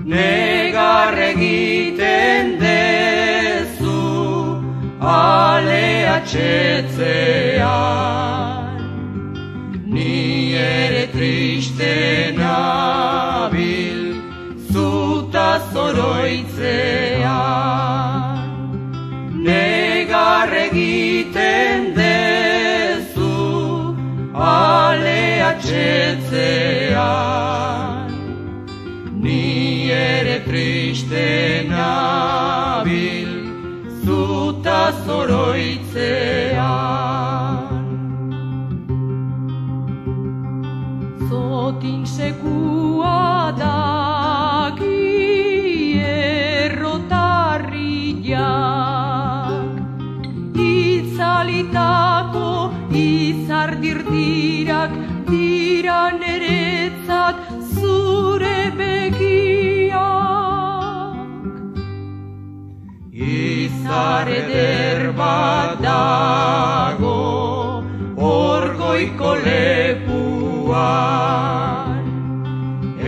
negar egiten dezu alea txetzean. Ni ere triste nabil zuta zoroitzean. Negar egiten dezu alea txetzean. Ni ere triste nabil zuta zoroitzean. Zotin sekua daki errotarriak, itzalitako izardirdirak dira neretzat zure begiak. Izar eder bat dago orgoiko lepuan,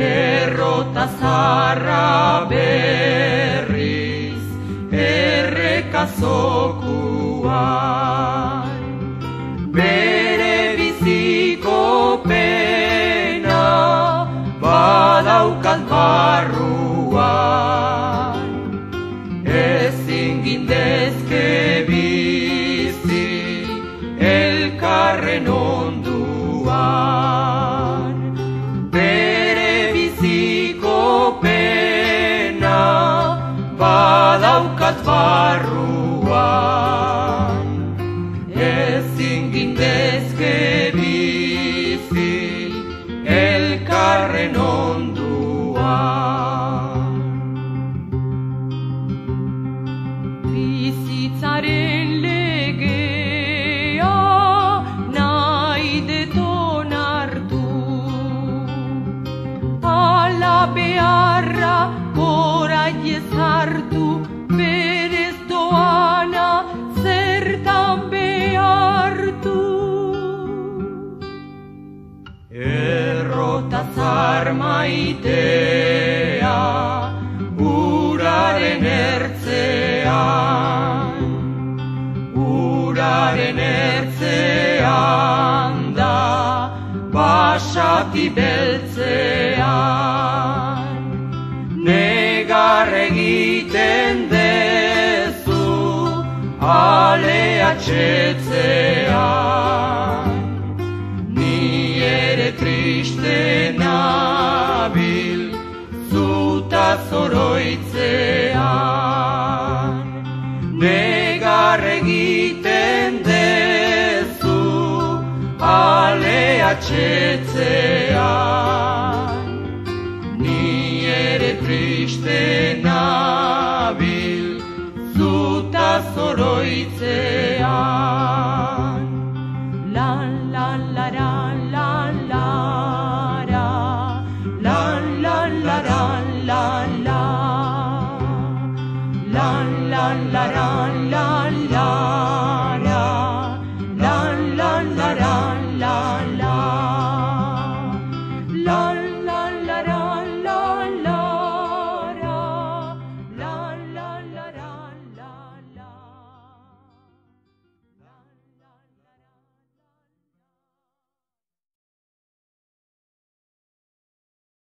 errota zarra berriz errekazokuan. Bere biziko pena badaukat barruan, ezin gindezke bizi elkarren onduan. Bere biziko pena badaukat barruan, ezin gindezke bizi elkarren onduan. Bizitzaren legea nahi deton hartu, ala beharra orain ezartu, berez doana zertan behartu. Errota zar maitea uraren ertzean, uraren ertzean da basati beltzean. Negar egiten dezu alea txetzean. Ni ere triste nabil zuta zoroitzean. Negar egiten dezu alea txetzean. Ni ere triste nabil zuta zoroitzean.